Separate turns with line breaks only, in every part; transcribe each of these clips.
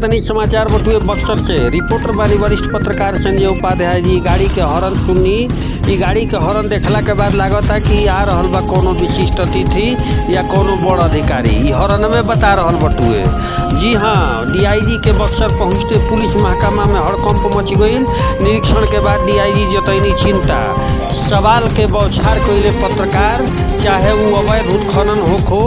तनी समाचार बटुए बक्सर से। रिपोर्टर बानी वरिष्ठ पत्रकार संजय उपाध्याय जी। गाड़ी के हॉर्न सुननी, ई गाड़ी के हॉर्न देखला के बाद लागता कि आ रहल बा कोनो विशिष्ट अतिथि या कोनो बड़ अधिकारी। ई हॉर्न में बता रहल बटुए। जी हाँ, डीआईजी के बक्सर पहुंचते पुलिस महकमा में हड़कंप मच गईल। निरीक्षण के बाद डीआईजी जतैनी चिंता। सवाल के बौछार कइले पत्रकार, चाहे वो अवैध उत्खनन होखो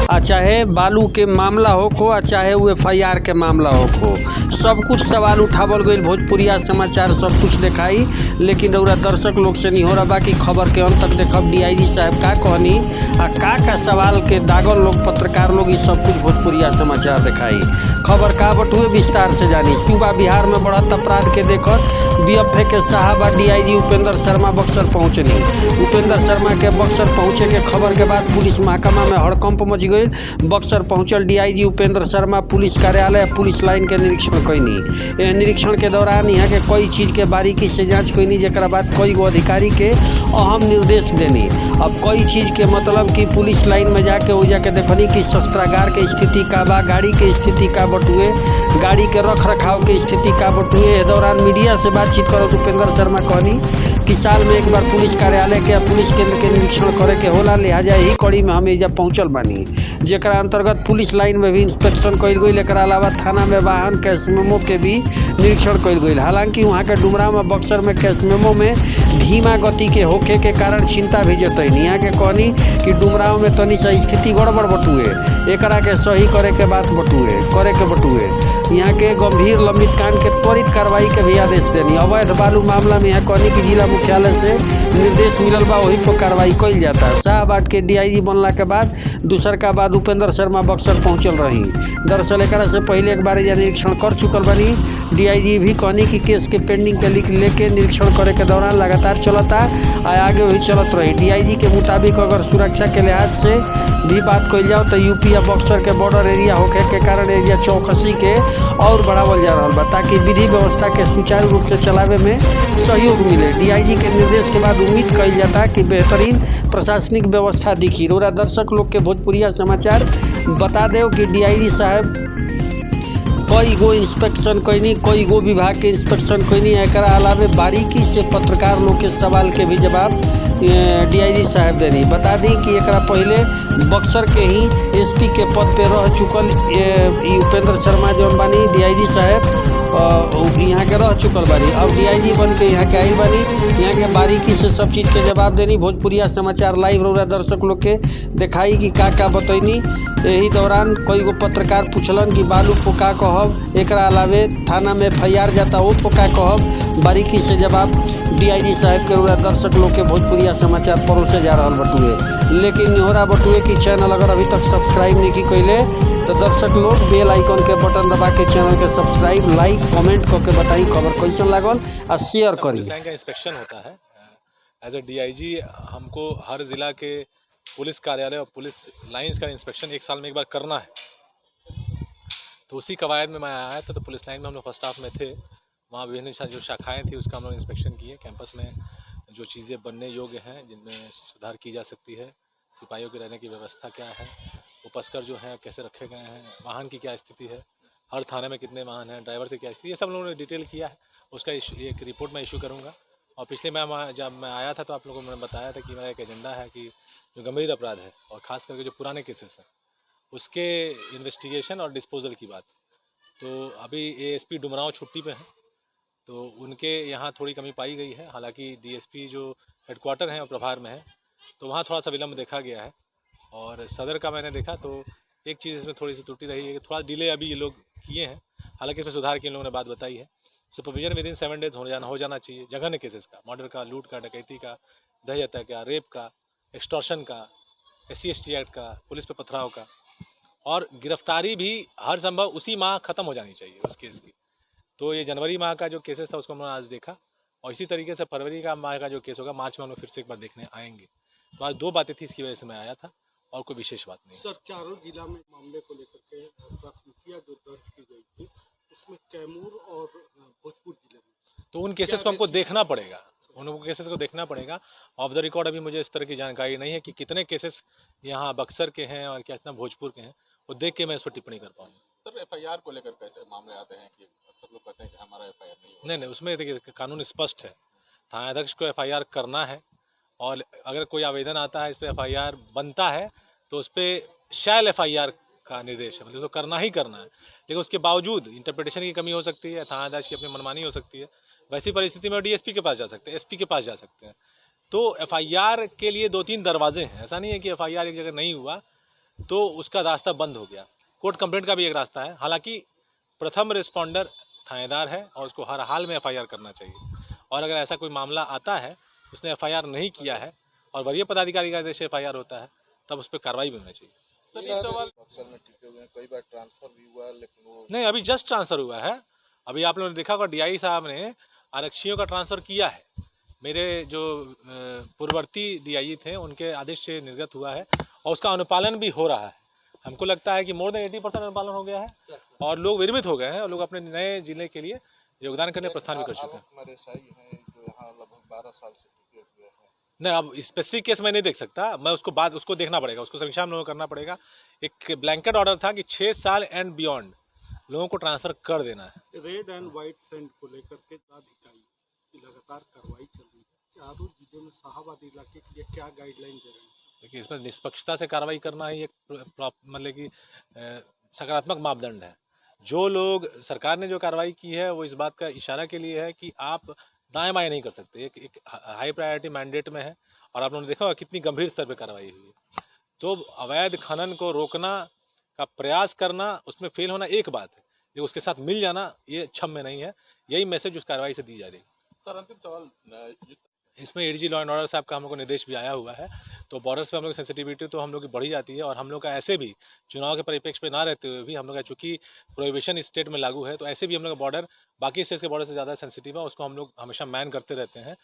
आ चाहे बालू के मामला होखो आ चाहे वो एफआईआर के मामला होखो, सब कुछ सवाल उठावल गईल। भोजपुरिया समाचार सब कुछ दिखाई, लेकिन रउरा दर्शक लोग से नहीं हो रहा बा कि खबर के अंत तक देखब डीआईजी साहब का कहनी आ का सवाल के दागल लोग पत्रकार लोग, ये सब कुछ भोजपुरिया समाचार दिखाई। खबर का बटुए विस्तार से जानी। सूबा बिहार में बढ़त अपराध के देखत बीएफए के साहब डीआईजी उपेंद्र शर्मा बक्सर पहुंचनी। उपेंद्र शर्मा के बक्सर पहुंचे के खबर के बाद पुलिस महकमा में हड़कंप मच गई। बक्सर पहुंचल डीआईजी उपेंद्र शर्मा पुलिस कार्यालय पुलिस लाइन के निरीक्षण कैनी। निरीक्षण के दौरान यहाँ के कई चीज के बारीकी से जांच कैनी, जेकरा बाद कई गो अधिकारी के अहम निर्देश देनी। अब कई चीज के मतलब कि पुलिस लाइन में जाके हो जाके देखनी कि शस्त्रागार के स्थिति का बा, गाड़ी के स्थिति का बटुए, गाड़ी के रख रखाव के स्थिति का बटुए। इस दौरान मीडिया से बातचीत करत उपेंद्र शर्मा कहनी कि साल में एक बार पुलिस कार्यालय के पुलिस केंद्र के निरीक्षण करे के होला, लिहाजा यही कड़ी में हम एजा पहुंचल बानी, जेकरा अंतर्गत पुलिस लाइन में भी इंस्पेक्शन कइल गई। एकरा अलावा थाना में वाहन कैश मेमो के भी निरीक्षण कइल गई। हालांकि वहाँ के डुमरा में बक्सर में कैश मेमो में धीमा गति के होखे के कारण चिंता भी जतैनी। यहाँ के कहनी कि डुमराव में तनी सा स्थिति गड़बड़ बटुए, एकरा के सही करे के बात बटुए। यहाँ के गंभीर लंबित कांड के त्वरित कार्रवाई के भी आदेश देनी। अवैध बालू मामला में यहाँ कहनी कि जिला मुख्यालय से निर्देश मिलल बा, वही पर कार्रवाई कइल जाता। शाहबाद के डीआईजी बनला के बाद दूसर का बाद उपेंद्र शर्मा बक्सर पहुंचल रही। दरअसल एकरा से पहले एक बार निरीक्षण कर चुकल बनी। डीआईजी भी कहनी कि केस के पेंडिंग के लेके निरीक्षण करे के दौरान लगातार चलता आगे वही चलत रही। डीआईजी के मुताबिक अगर सुरक्षा के लिहाज से भी बात कइल जाओ तो यूपी या बक्सर के बॉर्डर एरिया होखे के कारण एरिया चौकसी के और बढ़ावल जा रहा बा, ताकि विधि व्यवस्था के सुचारू रूप से चलावे में सहयोग मिले। डीआईजी के निर्देश के बाद उम्मीद कइल जाता कि बेहतरीन प्रशासनिक व्यवस्था दिखी। रोरा दर्शक लोग के भोजपुरिया समाचार बता देव कि डीआईजी साहब कई गो इंस्पेक्शन कैनी, कई गो विभाग के इंस्पेक्शन कैनी। एकरा अलावे बारीकी से पत्रकार लोग के सवाल के भी जवाब डीआईजी साहब देनी। बता दी कि एकरा पहले बक्सर के ही एसपी के पद पे रह चुकल उपेंद्र शर्मा जौन बानी डीआईजी साहब यहाँ के रह चुकल बानी। अब डीआईजी बन के यहाँ के आइल बानी। यहाँ के बारीकी से सब चीज़ के जवाब देनी। भोजपुरिया समाचार लाइव रउरा दर्शक लोग के दिखाई कि का बतैनी। यही दौरान कई गो पत्रकार पूछलन कि बालू को का कहब, एकरा अलावे थाना में एफआईआर जाता वो को का कहब। बारीकी से जवाब डीआईजी साहब के रउरा दर्शक लोग के भोजपुरिया समाचार परोसे जा रहल बटुए। लेकिन निहोरा बटुए कि चैनल अगर अभी तक सब्सक्राइब नहीं की कैले तो दर्शक लोग बेल आइकन के बटन दबा के चैनल के सब्सक्राइब लाइक कमेंट करके बताई खबर कैसन लागल और शेयर करी।
पुलिस लाइन का इंस्पेक्शन होता है। एज ए डीआईजी हमको हर जिला के पुलिस कार्यालय और पुलिस लाइंस का इंस्पेक्शन एक साल में एक बार करना है। तो उसी कवायद में मैं आया था। तो पुलिस लाइन में हम लोग फर्स्ट हाफ में थे, वहाँ विभिन्न जो शाखाएँ थी उसका हम लोग इंस्पेक्शन किए। कैंपस में जो चीज़ें बनने योग्य हैं, जिनमें सुधार की जा सकती है, सिपाहियों के रहने की व्यवस्था क्या है, उपस्कर जो है कैसे रखे गए हैं, वाहन की क्या स्थिति है, हर थाने में कितने वाहन हैं, ड्राइवर से क्या स्थिति, ये सब लोगों ने डिटेल किया है। उसका एक रिपोर्ट मैं इशू करूँगा। और पिछले मैं जब मैं आया था तो आप लोगों को मैंने बताया था कि मेरा एक एजेंडा है कि जो गंभीर अपराध है और ख़ास करके जो पुराने केसेस हैं उसके इन्वेस्टिगेशन और डिस्पोजल की बात। तो अभी एएसपी डुमराव छुट्टी पे हैं, तो उनके यहाँ थोड़ी कमी पाई गई है। हालांकि डीएसपी जो हेडक्वार्टर हैं और प्रभार में है, तो वहाँ थोड़ा सा विलम्ब देखा गया है। और सदर का मैंने देखा तो एक चीज़ इसमें थोड़ी सी त्रुटि रही है कि थोड़ा डिले अभी ये लोग किए हैं। हालांकि इसमें सुधार की इन लोगों ने बात बताई है। सुपरविजन विदिन 7 डेज हो जाना चाहिए। जघन्य केसेस का, मर्डर का, लूट का, डकैती का, दहेज हत्या का, रेप का, एक्सटॉर्शन का, SC/ST एक्ट का, पुलिस पे पथराव का, और गिरफ्तारी भी हर संभव उसी माह ख़त्म हो जानी चाहिए उस केस की। तो ये जनवरी माह का जो केसेस था उसको हमने आज देखा, और इसी तरीके से फरवरी का माह का जो केस होगा मार्च में हम लोग फिर से एक बार देखने आएंगे। तो आज 2 बातें थी, इसकी वजह से मैं आया था, और कोई विशेष बात नहीं।
सर, चारों जिला में मामले को लेकर के प्राथमिकियां जो दर्ज की गई थी उसमें कैमूर और भोजपुर जिले में,
तो उन केसेस को हमको देखना पड़ेगा, उन केसेस को देखना पड़ेगा। ऑफ द रिकॉर्ड अभी मुझे इस तरह की जानकारी नहीं है कि कितने केसेस यहाँ बक्सर के हैं और कितना भोजपुर के हैं, वो देख के मैं इस पर टिप्पणी कर पाऊँगा।
सर एफआईआर को लेकर कैसे मामले आते हैं कि अक्सर लोग कहते हैं कि हमारा एफआईआर नहीं हुआ।
नहीं उसमें देखिए कानून स्पष्ट है, थानाध्यक्ष को एफआईआर करना है और अगर कोई आवेदन आता है इस पर एफआईआर बनता है तो उस पर शैल एफआईआर का निर्देश है, मतलब तो करना ही करना है। लेकिन उसके बावजूद इंटरप्रिटेशन की कमी हो सकती है, थानाध्यक्ष की अपनी मनमानी हो सकती है, वैसी परिस्थिति में डीएसपी के पास जा सकते हैं, एसपी के पास जा सकते हैं। तो एफआईआर के लिए 2-3 दरवाजे हैं, ऐसा नहीं है कि एफआईआर एक जगह नहीं हुआ तो उसका रास्ता बंद हो गया। कोर्ट कंप्लेंट का भी एक रास्ता है, हालांकि प्रथम रिस्पॉन्डर थानेदार है और उसको हर हाल में एफआईआर करना चाहिए। और अगर ऐसा कोई मामला आता है उसने एफआईआर नहीं किया है और वरीय पदाधिकारी का आदेश से एफआईआर होता है तब उस पर कार्रवाई भी होनी चाहिए।
सर ये सवाल
बक्सर में टिके हुए हैं, कई बार ट्रांसफर भी हुआ है, लेकिन वो
नहीं अभी जस्ट ट्रांसफर हुआ है। अभी आप लोगों ने देखा होगा डीआई साहब ने आरक्षियों का ट्रांसफर किया है, मेरे जो पूर्ववर्ती डीआई थे उनके आदेश से निर्गत हुआ है और उसका अनुपालन भी हो रहा है। हमको लगता है कि मोर देन 80% अनुपालन हो गया है और लोग विरमित हो गए हैं और लोग अपने नए जिले के लिए योगदान करने प्रस्थान भी कर चुके हैं।
हमारे एसआई हैं जो यहाँ लगभग 12 साल से टिके हुए हैं।
नहीं अब स्पेसिफिक केस मैं नहीं देख सकता, मैं उसको देखना पड़ेगा, उसको समीक्षा हम लोगों को करना पड़ेगा। एक ब्लैंकेट ऑर्डर था कि 6 साल एंड बियॉन्ड लोगों को ट्रांसफर कर देना है।
रेड एंड व्हाइट सेंड को लेकर के जिलाधिकारी की लगातार कार्रवाई चल रही है, चारों जिलों में शाहाबाद इलाके के लिए क्या गाइडलाइन दे रहे हैं?
देखिए इसमें निष्पक्षता से कार्रवाई करना ही एक मतलब कि सकारात्मक मापदंड है। जो लोग सरकार ने जो कार्रवाई की है वो इस बात का इशारा के लिए है कि आप दाएं बाएं नहीं कर सकते, एक हाई प्रायोरिटी मैंडेट में है और आप लोगों ने देखा होगा कितनी गंभीर स्तर पर कार्रवाई हुई है। तो अवैध खनन को रोकना का प्रयास करना, उसमें फेल होना एक बात है, लेकिन उसके साथ मिल जाना ये क्षम्य नहीं है। यही मैसेज उस कार्रवाई से दी जा रही है।
सर अंतिम सवाल
इसमें एडीजी लॉ एंड ऑर्डर साहब का हम लोग को निर्देश भी आया हुआ है, तो बॉर्डर्स पे हम लोग सेंसिटिविटी तो हम लोग की बढ़ी जाती है और हम लोग का ऐसे भी चुनाव के परिप्रेक्ष्य पे ना रहते हुए भी हम लोग का चूंकि प्रोहिबिशन स्टेट में लागू है तो ऐसे भी हम लोग का बॉर्डर बाकी स्टेट्स के बॉर्डर से ज़्यादा सेंसिटिव है, उसको हम लोग हमेशा मैन करते रहते हैं।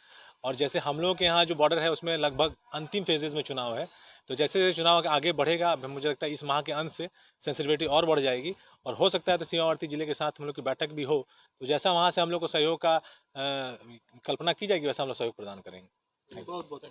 और जैसे हम लोग के यहाँ जो बॉर्डर है उसमें लगभग अंतिम फेजेज में चुनाव है, तो जैसे जैसे चुनाव आगे बढ़ेगा मुझे लगता है इस माह के अंत से सेंसिटिविटी और बढ़ जाएगी और हो सकता है तो सीमावर्ती जिले के साथ हम लोग की बैठक भी हो, तो जैसा वहाँ से हम लोग को सहयोग का कल्पना की जाएगी वैसा हम लोग सहयोग प्रदान करेंगे।
बहुत बहुत